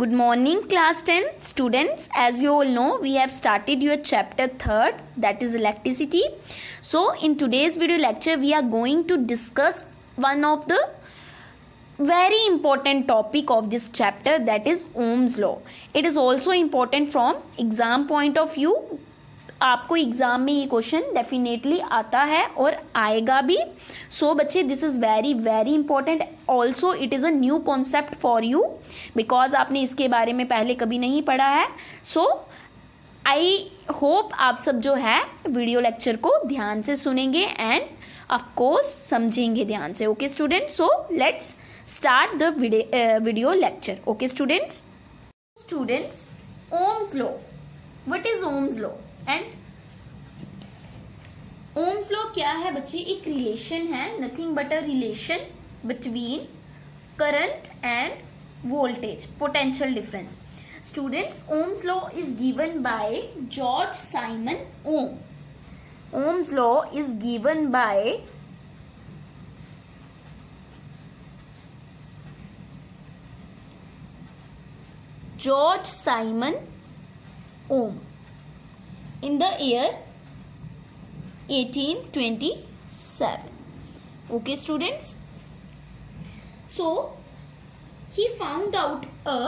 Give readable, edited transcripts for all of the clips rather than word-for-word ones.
Good morning, class 10 students. As you all know, we have started your chapter 3rd, that is electricity. So in today's video lecture, we are going to discuss one of the very important topic of this chapter, that is Ohm's law. It is also important from exam point of view. आपको exam में ये question definitely आता है और आएगा भी. सो बच्चे, this is very very important. Also it is a new concept for you because आपने इसके बारे में पहले कभी नहीं पढ़ा है. सो आई होप आप सब जो है वीडियो लेक्चर को ध्यान से सुनेंगे एंड ऑफकोर्स समझेंगे ध्यान से. Okay students, so let's start the video lecture. Okay students, Ohm's law. What is Ohm's law? And Ohm's law क्या है बच्चे? एक रिलेशन है, nothing but a relation between current and voltage, potential difference. Students, Ohm's law is given by George Simon Ohm. Ohm's law is given by George Simon Ohm in the year 1827. Okay students, so he found out a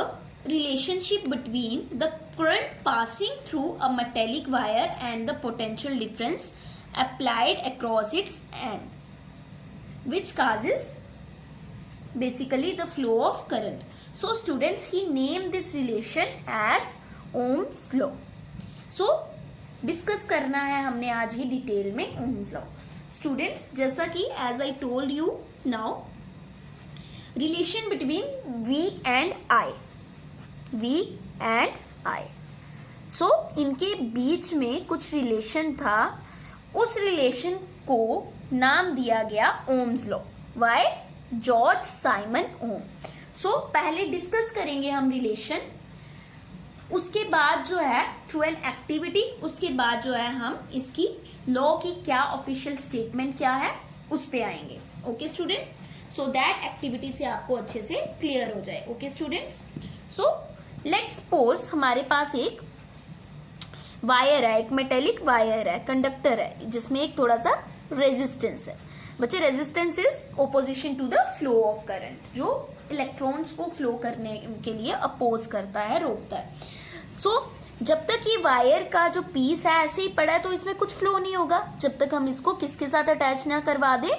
relationship between the current passing through a metallic wire and the potential difference applied across its end, which causes basically the flow of current. So students, he named this relation as Ohm's law. So discuss करना है हमने आज ही detail में Ohm's law. Students, जैसा कि as I told you now, relation between V and I. So इनके बीच में कुछ रिलेशन था. उस रिलेशन को नाम दिया गया Ohm's law. Why? George Simon Ohm. So पहले डिस्कस करेंगे हम रिलेशन, उसके बाद जो है थ्रू एन एक्टिविटी, उसके बाद जो है हम इसकी लॉ की क्या ऑफिशियल स्टेटमेंट क्या है उस पे आएंगे. Okay student, so that activity से आपको अच्छे से क्लियर हो जाए. Okay students, so let's suppose हमारे पास एक वायर है, एक मेटेलिक वायर है, कंडक्टर है, जिसमें एक थोड़ा सा रेजिस्टेंस है. बच्चे, resistance is opposition to the flow of current, जो इलेक्ट्रॉन्स को फ्लो करने के लिए अपोज करता है, रोकता है. सो जब तक ये वायर का जो पीस है ऐसे ही पड़ा है तो इसमें कुछ फ्लो नहीं होगा जब तक हम इसको किसके साथ अटैच ना करवा दें,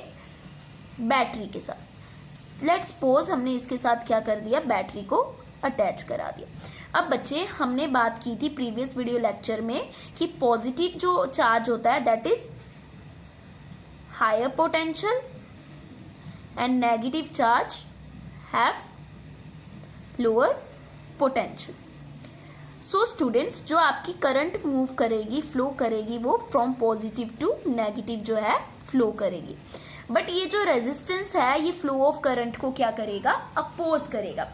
बैटरी के साथ. लेट्स सपोज हमने इसके साथ क्या कर दिया, बैटरी को अटैच करा दिया. अब बच्चे, हमने बात की थी प्रीवियस वीडियो लेक्चर में कि पॉजिटिव जो चार्ज होता है that is higher potential and negative charge have lower potential. So students, जो आपकी करंट मूव करेगी, फ्लो करेगी, वो फ्रॉम पॉजिटिव टू नेगेटिव जो है फ्लो करेगी. बट ये जो रेजिस्टेंस है ये फ्लो ऑफ करंट को क्या करेगा, अपोज करेगा.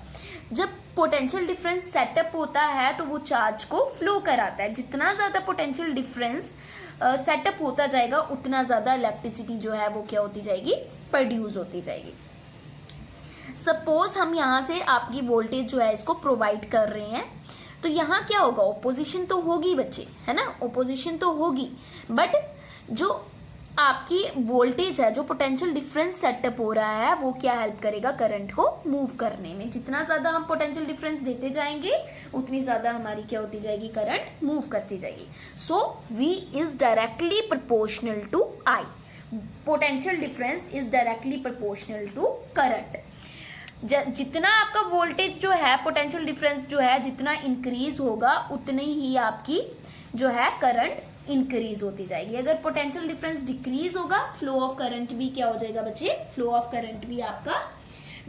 जब पोटेंशियल डिफरेंस सेटअप होता है तो वो चार्ज को फ्लो कराता है. जितना ज्यादा पोटेंशियल डिफरेंस सेटअप होता जाएगा उतना ज्यादा इलेक्ट्रिसिटी जो है वो क्या होती जाएगी, प्रोड्यूस होती जाएगी. सपोज हम यहाँ से आपकी वोल्टेज जो है इसको प्रोवाइड कर रहे हैं, तो यहाँ क्या होगा, ओपोजिशन तो होगी बच्चे, है ना, ओपोजिशन तो होगी. बट जो आपकी वोल्टेज है, जो पोटेंशियल डिफरेंस सेटअप हो रहा है, वो क्या हेल्प करेगा करंट को मूव करने में. जितना ज्यादा हम पोटेंशियल डिफरेंस देते जाएंगे उतनी ज्यादा हमारी क्या होती जाएगी, करंट मूव करती जाएगी. So V is directly proportional to I. Potential difference is directly proportional to current. जितना आपका वोल्टेज जो है, पोटेंशियल डिफरेंस जो है जितना इंक्रीज होगा उतनी ही आपकी जो है करंट इंक्रीज होती जाएगी. अगर पोटेंशियल डिफरेंस डिक्रीज होगा, फ्लो ऑफ करंट भी क्या हो जाएगा बच्चे, फ्लो ऑफ करंट भी आपका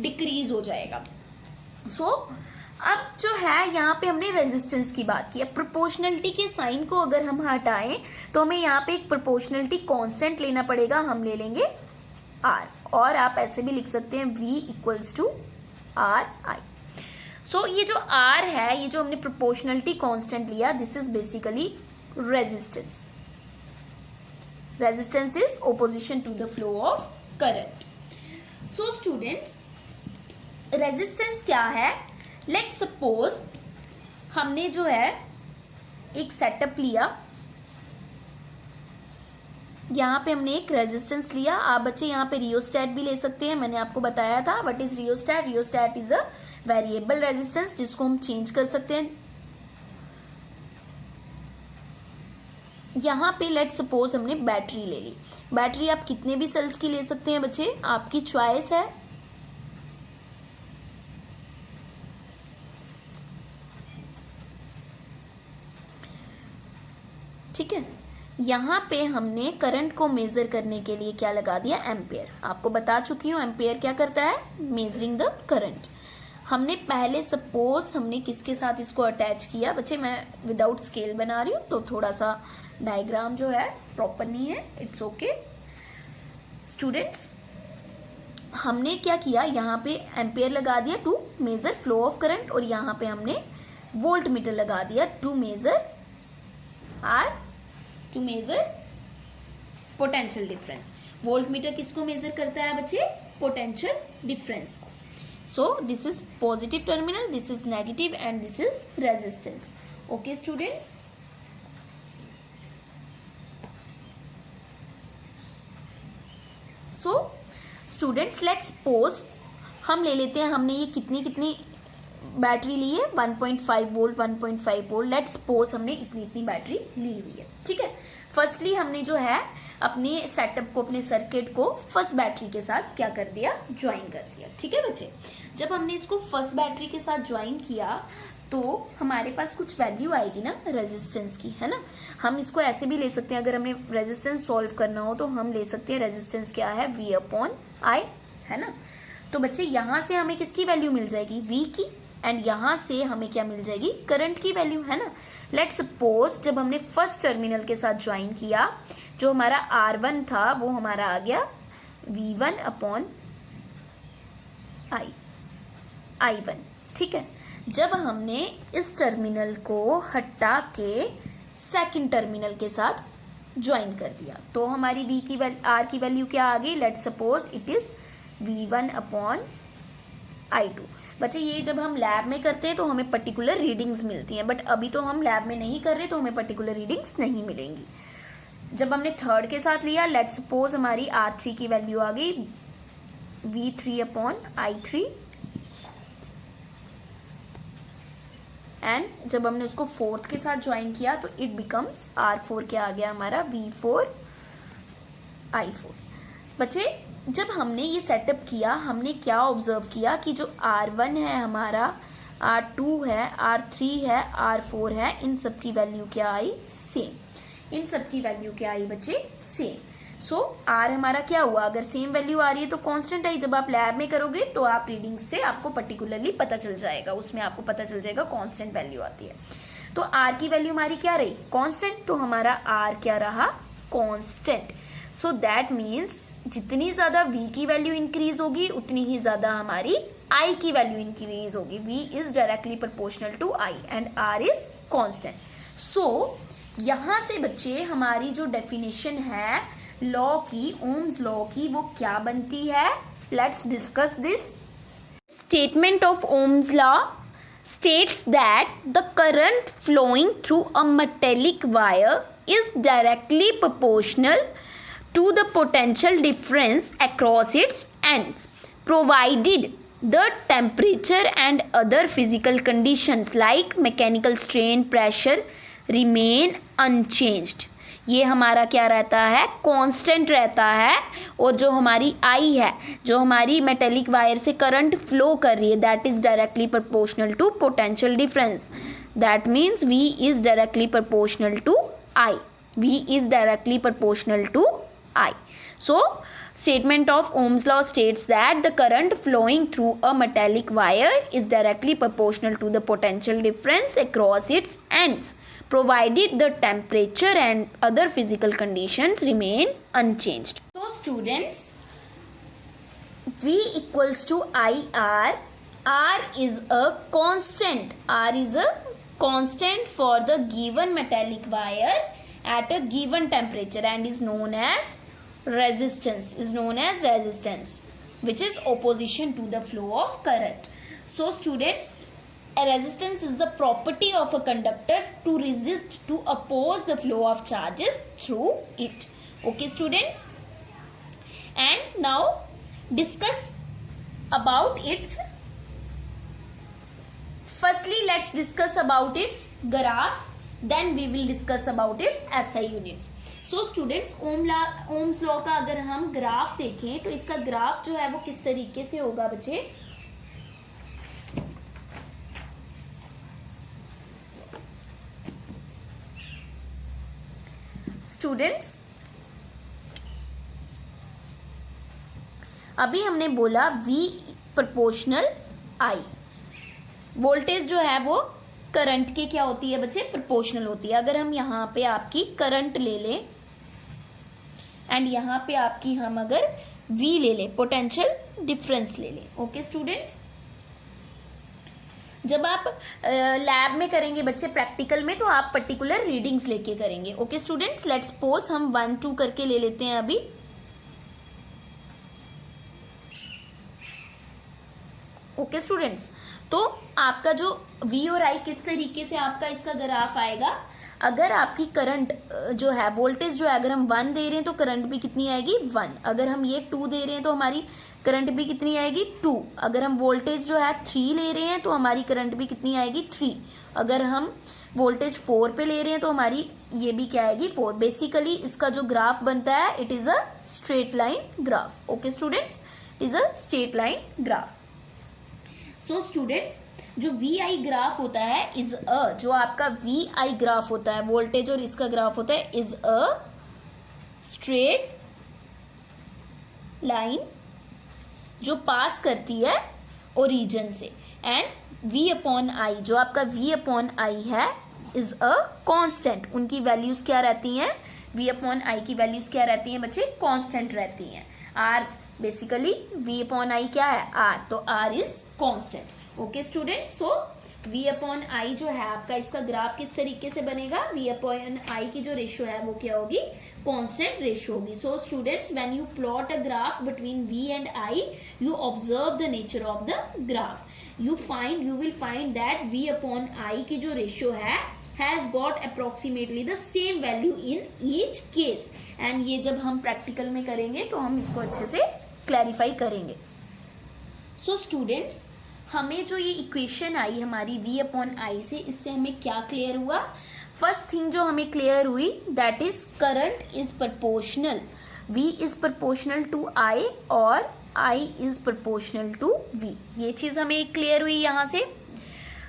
डिक्रीज हो जाएगा. सो अब जो है यहाँ पे हमने रेजिस्टेंस की बात की. अब प्रोपोर्शनलिटी के साइन को अगर हम हटाएं तो हमें यहाँ पे एक प्रोपोर्शनलिटी कांस्टेंट लेना पड़ेगा. हम ले लेंगे R, और आप ऐसे भी लिख सकते हैं V इक्वल्स टू RI. सो ये जो R है, ये जो हमने प्रोपोर्शनलिटी कांस्टेंट लिया, this is basically resistance. Resistance is opposition to the flow of current. So students, resistance क्या है? लेट्स सपोज हमने जो है एक सेटअप लिया, यहाँ पे हमने एक रेजिस्टेंस लिया। आप बच्चे यहाँ पे रियोस्टैट भी ले सकते हैं, मैंने आपको बताया था what is rheostat. Rheostat is a variable resistance जिसको हम चेंज कर सकते हैं। यहाँ पे लेट सपोज हमने बैटरी ले ली। बैटरी आप कितने भी सेल्स की ले सकते हैं बच्चे, आपकी चॉइस है। ठीक है, यहाँ पे हमने करंट को मेजर करने के लिए क्या लगा दिया, एम्पियर। आपको बता चुकी हूँ एम्पियर क्या करता है, मेजरिंग द करंट। हमने पहले सपोज हमने किसके साथ इसको अटैच किया, बच्चे मैं विदाउट स्केल बना रही हूँ तो थोड़ा सा डायग्राम जो है प्रॉपर नहीं है, इट्स ओके स्टूडेंट्स। हमने क्या किया, यहाँ पे एम्पियर लगा दिया to measure flow of current, और यहाँ पे हमने वोल्ट मीटर लगा दिया to measure potential difference. Volt meter किसको मेजर करता है बच्चे, पोटेंशियल डिफरेंस को। So this is positive terminal, this is negative and this is resistance. Okay students, so students let's suppose हम ले लेते हैं, हमने ये कितनी बैटरी ली है, 1.5 वोल्ट 1.5 वोल्ट। लेट्स सपोज हमने इतनी बैटरी ली हुई है। ठीक है, फर्स्टली हमने जो है अपने सेटअप को, अपने सर्किट को फर्स्ट बैटरी के साथ क्या कर दिया, ज्वाइन कर दिया। ठीक है बच्चे, जब हमने इसको फर्स्ट बैटरी के साथ ज्वाइन किया तो हमारे पास कुछ वैल्यू आएगी ना रेजिस्टेंस की, है ना। हम इसको ऐसे भी ले सकते हैं, अगर हमने रेजिस्टेंस सॉल्व करना हो तो हम ले सकते हैं रेजिस्टेंस क्या है, V/I, है ना। तो बच्चे यहाँ से हमें किसकी वैल्यू मिल जाएगी, V की, एंड यहाँ से हमें क्या मिल जाएगी, करंट की वैल्यू, है ना। लेट्स सपोज जब हमने फर्स्ट टर्मिनल के साथ ज्वाइन किया, जो हमारा R1 था वो हमारा आ गया V1/I, I1। ठीक है, जब हमने इस टर्मिनल को हटा के सेकंड टर्मिनल के साथ ज्वाइन कर दिया तो हमारी V की R की वैल्यू क्या आ गई, let's suppose it is V1/I2। बच्चे ये जब हम लैब में करते हैं तो हमें पर्टिकुलर रीडिंग्स मिलती हैं, बट अभी तो हम लैब में नहीं कर रहे तो हमें पर्टिकुलर रीडिंग्स नहीं मिलेंगी। जब हमने थर्ड के साथ लिया, लेट्स सपोज हमारी R3 की वैल्यू आ गई V3/I3, एंड जब हमने उसको फोर्थ के साथ ज्वाइन किया तो इट बिकम्स R4 क्या आ गया हमारा, V4/I4। बच्चे जब हमने ये सेटअप किया, हमने क्या ऑब्जर्व किया कि जो R1 है हमारा, R2 है, R3 है, R4 है, इन सब की वैल्यू क्या आई, सेम। इन सब की वैल्यू क्या आई बच्चे, सेम। सो R हमारा क्या हुआ, अगर सेम वैल्यू आ रही है तो कांस्टेंट आई। जब आप लैब में करोगे तो आप रीडिंग से आपको पर्टिकुलरली पता चल जाएगा, उसमें आपको पता चल जाएगा कांस्टेंट वैल्यू आती है। तो R की वैल्यू हमारी क्या रही, कांस्टेंट, तो हमारा R क्या रहा, कांस्टेंट। सो दैट मीन्स जितनी ज्यादा V की वैल्यू इंक्रीज होगी उतनी ही ज्यादा हमारी I की वैल्यू इंक्रीज होगी। V is directly proportional to I and R is constant. So यहां से बच्चे हमारी जो डेफिनेशन है लॉ की, ओम्स लॉ की, वो क्या बनती है, let's discuss this. Statement of Ohm's law states that the current flowing through a metallic wire is directly proportional to the potential difference across its ends, provided the temperature and other physical conditions like mechanical strain, pressure remain unchanged। ये हमारा क्या रहता है, constant रहता है। और जो हमारी आई है, जो हमारी मेटेलिक वायर से करंट फ्लो कर रही है, that is directly proportional to potential difference. That means V is directly proportional to I, V is directly proportional to I। So statement of Ohm's law states that the current flowing through a metallic wire is directly proportional to the potential difference across its ends, provided the temperature and other physical conditions remain unchanged. So students, V equals to IR. R is a constant. R is a constant for the given metallic wire at a given temperature and is known as resistance, which is opposition to the flow of current. So students, resistance is the property of a conductor to resist, to oppose the flow of charges through it. Okay students, and now discuss about its, firstly let's discuss about its graph, then we will discuss about its SI units. So students, Ohm's law का अगर हम graph देखें तो इसका graph जो है वो किस तरीके से होगा बच्चे, स्टूडेंट्स अभी हमने बोला V प्रोपोर्शनल I, वोल्टेज जो है वो करंट के क्या होती है बच्चे, प्रोपोर्शनल होती है. अगर हम यहाँ पे आपकी करंट ले लें एंड यहाँ पे आपकी हम अगर V ले लें, पोटेंशियल डिफरेंस ले लें. ओके स्टूडेंट्स, जब आप लैब में करेंगे बच्चे प्रैक्टिकल में तो आप पर्टिकुलर रीडिंग्स लेके करेंगे. ओके स्टूडेंट्स, लेट्स सपोज हम 1 2 करके ले लेते हैं अभी. ओके स्टूडेंट्स, तो आपका जो V और I किस तरीके से आपका इसका ग्राफ आएगा, अगर आपकी करंट जो है, वोल्टेज जो है, अगर हम 1 दे रहे हैं तो करंट भी कितनी आएगी 1. अगर हम ये 2 दे रहे हैं तो हमारी करंट भी कितनी आएगी 2. अगर हम वोल्टेज जो है 3 ले रहे हैं तो हमारी करंट भी कितनी आएगी 3. अगर हम वोल्टेज 4 पे ले रहे हैं तो हमारी ये भी क्या आएगी 4. बेसिकली इसका जो ग्राफ बनता है it is a straight line graph. Okay students, is a straight line graph. So students, जो VI ग्राफ होता है इज अ, जो आपका VI ग्राफ होता है, वोल्टेज और इसका ग्राफ होता है, इज अ स्ट्रेट लाइन जो पास करती है ओरिजिन से. एंड V अपॉन I, जो आपका V अपॉन I है, इज अ कांस्टेंट. उनकी वैल्यूज क्या रहती हैं, V अपॉन I की वैल्यूज क्या रहती हैं बच्चे, कांस्टेंट रहती हैं. R basically V upon I क्या है, R, तो R is constant. Okay students, so V upon I जो है आपका, इसका ग्राफ किस तरीके से बनेगा, V अपॉन I की जो रेशियो है वो क्या होगी, कांस्टेंट रेशियो होगी. So students, when you plot a graph between V and I, you observe the nature of the graph. You will find that V upon I की जो ratio है has got approximately the same value in each case. and ये जब हम practical में करेंगे तो हम इसको अच्छे से क्लैरिफाई करेंगे. सो स्टूडेंट्स, हमें जो ये इक्वेशन आई हमारी V अपॉन I से, इससे हमें क्या क्लियर हुआ, फर्स्ट थिंग जो हमें क्लियर हुई that is current is proportional, V is proportional to I और I is proportional to V. ये चीज हमें क्लियर हुई यहाँ से.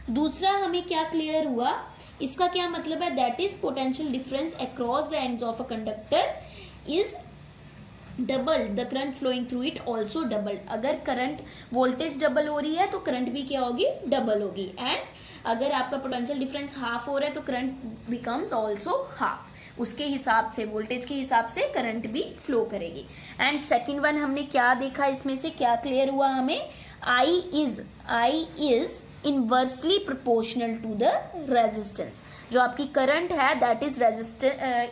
दूसरा हमें क्या क्लियर हुआ, इसका क्या मतलब है, that is potential difference across the ends of a conductor is double, the current flowing through it also double. अगर करंट वोल्टेज डबल हो रही है तो करंट भी क्या होगी, डबल होगी. एंड अगर आपका पोटेंशियल डिफरेंस हाफ हो रहा है तो करंट बिकम्स ऑल्सो हाफ. उसके हिसाब से, वोल्टेज के हिसाब से करंट भी फ्लो करेगी. एंड सेकेंड वन हमने क्या देखा, इसमें से क्या क्लियर हुआ हमें, I is inversely proportional to the resistance. जो आपकी करंट है that is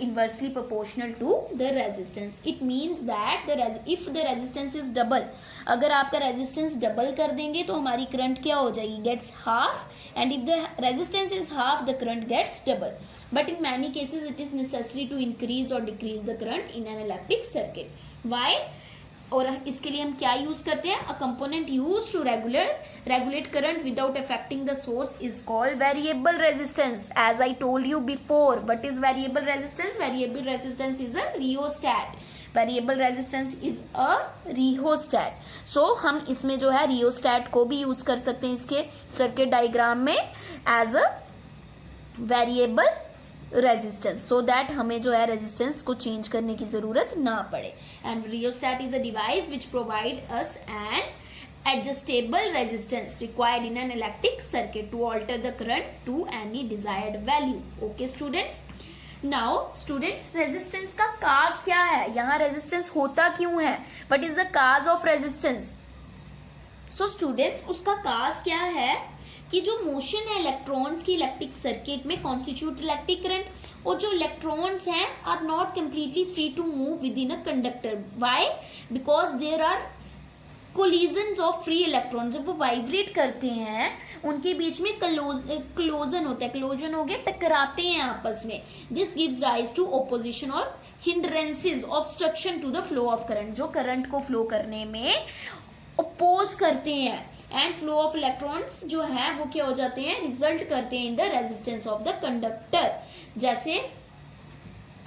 inversely proportional to the resistance. It means that if the resistance is double, अगर आपका रेजिस्टेंस डबल कर देंगे तो हमारी करंट क्या हो जाएगी, gets half. And if the resistance is half the current gets double. But in many cases it is necessary to increase और decrease the current in an electric circuit. Why, और इसके लिए हम क्या यूज करते हैं, a component use to regulate current without affecting the source is called variable resistance. As I told you before, what is variable resistance, variable resistance is a rheostat. Variable resistance is a rheostat. So हम इसमें जो है rheostat को भी use कर सकते हैं इसके सर्किट डायग्राम में as a variable resistance, so that हमें जो है रेजिस्टेंस को चेंज करने की जरूरत ना पड़े. And rheostat is a device which provide us an adjustable resistance required in an electric circuit to alter the current to any desired value. Okay students, now students, resistance का cause क्या है, यहाँ resistance होता क्यों है, what is the cause of resistance. so students, उसका cause क्या है कि जो मोशन है इलेक्ट्रॉन्स की इलेक्ट्रिक सर्किट में कॉन्स्टिट्यूट इलेक्ट्रिक करंट, और जो इलेक्ट्रॉन्स हैं are not completely free to move within a conductor. Why, because there are collisions of free electron, जब वो वाइब्रेट करते हैं उनके बीच में क्लोजन होता है, क्लोजन हो गया, टकराते हैं आपस में. This gives rise to opposition और hindrances, obstruction to the flow of current, जो करंट को फ्लो करने में अपोज करते हैं. एंड फ्लो ऑफ इलेक्ट्रॉन्स जो है वो क्या हो जाते हैं, रिजल्ट करते हैं in the resistance of the conductor. जैसे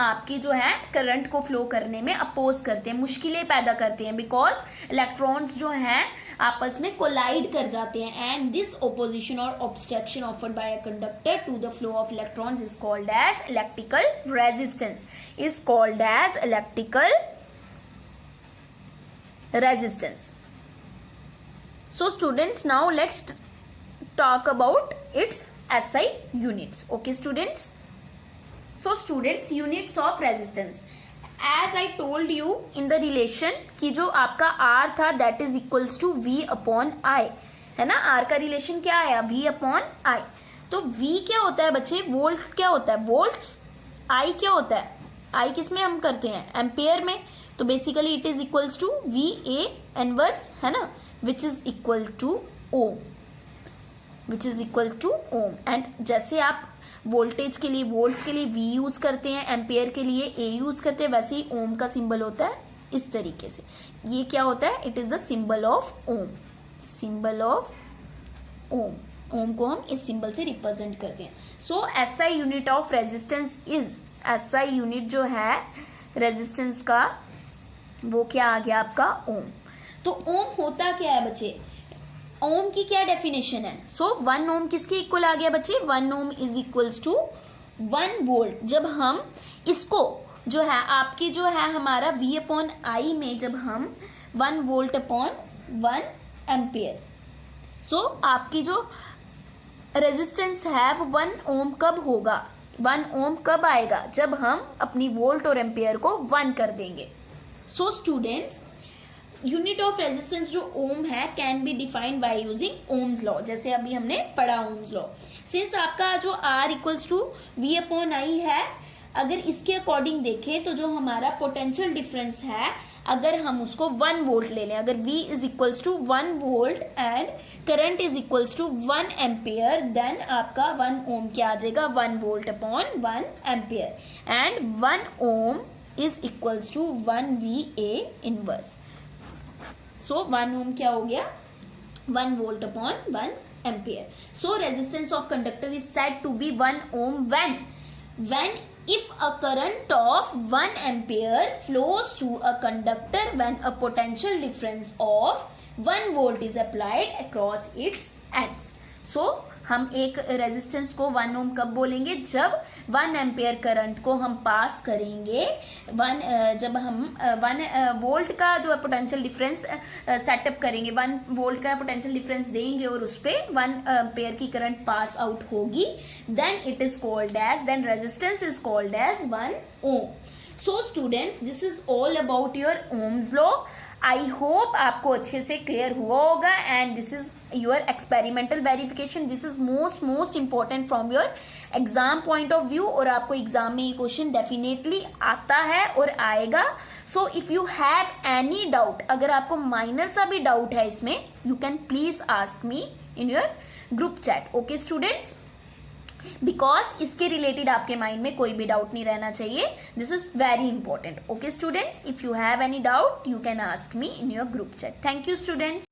आपकी जो है करंट को फ्लो करने में अपोज करते हैं, मुश्किलें पैदा करते हैं, बिकॉज इलेक्ट्रॉन्स जो हैं आपस में कोलाइड कर जाते हैं. एंड दिस ओपोजिशन और obstruction offered by a conductor to the flow of electrons is called as electrical resistance, is called as electrical resistance. So students, now let's talk about its SI units. Okay students? So students, units of resistance. As I told you in the relation कि जो आपका R था that is equals to V upon I, है ना. R का relation क्या आया, V upon I. तो V क्या होता है बच्चे, वोल्ट क्या होता है, वोल्ट्स. I क्या होता है, I किस में हम करते हैं, एम्पेयर में. तो basically it is equals to VA inverse, है ना, which is equal to ohm, which is equal to ohm. And जैसे आप वोल्टेज के लिए, वोल्ट्स के लिए V यूज करते हैं, एम्पेयर के लिए A यूज करते हैं, वैसे ही ओम का सिंबल होता है इस तरीके से. ये क्या होता है, it is the symbol of ohm, symbol of ohm. Ohm को हम इस सिंबल से रिप्रेजेंट करते हैं. So SI unit of resistance is, SI unit जो है रेजिस्टेंस का वो क्या आ गया आपका, ओम. तो ओम होता क्या है बच्चे, ओम की क्या डेफिनेशन है. सो 1 ओम किसके इक्वल आ गया बच्चे, 1 ohm is equals to 1 volt. जब हम इसको जो है आपकी जो है हमारा V अपॉन I में जब हम 1 वोल्ट अपॉन 1 एम्पियर, सो आपकी जो रेजिस्टेंस है वो 1 ओम कब होगा, 1 ओम कब आएगा, जब हम अपनी वोल्ट और एम्पियर को 1 कर देंगे. So students, unit of resistance जो ओम है can be defined by using Ohm's law, जैसे अभी हमने पढ़ा ओम्स लॉ. सिंस आपका जो R equals to V upon I है, अगर इसके अकॉर्डिंग देखें तो जो हमारा पोटेंशियल डिफरेंस है, अगर हम उसको 1 वोल्ट ले लें, अगर V is equals to 1 volt and current is equals to 1 ampere, then आपका 1 ओम क्या आ जाएगा, 1 volt upon 1 ampere. And 1 ohm is equals to 1 VA inverse. So 1 ohm क्या हो गया, 1 volt upon 1 ampere. So resistance of conductor is said to be 1 ohm when if a current of 1 ampere flows through a conductor when a potential difference of 1 volt is applied across its ends. So हम एक resistance को 1 ओम कब बोलेंगे, जब 1 ampere current को हम पास करेंगे, जब हम 1 वोल्ट का जो पोटेंशियल डिफरेंस सेटअप करेंगे, 1 वोल्ट का पोटेंशियल डिफरेंस देंगे और उस पर 1 एम्पियर की करंट पास आउट होगी, then it is called as, then resistance is called as 1 ohm. So students, this is all about your Ohm's law. I hope आपको अच्छे से क्लियर हुआ होगा. And this is your experimental verification. This is most important from your exam point of view, और आपको exam में ये question definitely आता है और आएगा. So if you have any doubt, अगर आपको माइनर सा भी डाउट है इसमें, you can please ask me in your group chat. Okay students, because इसके रिलेटेड आपके माइंड में कोई भी डाउट नहीं रहना चाहिए. This is very important. Okay students, if you have any doubt you can ask me in your group chat. Thank you students.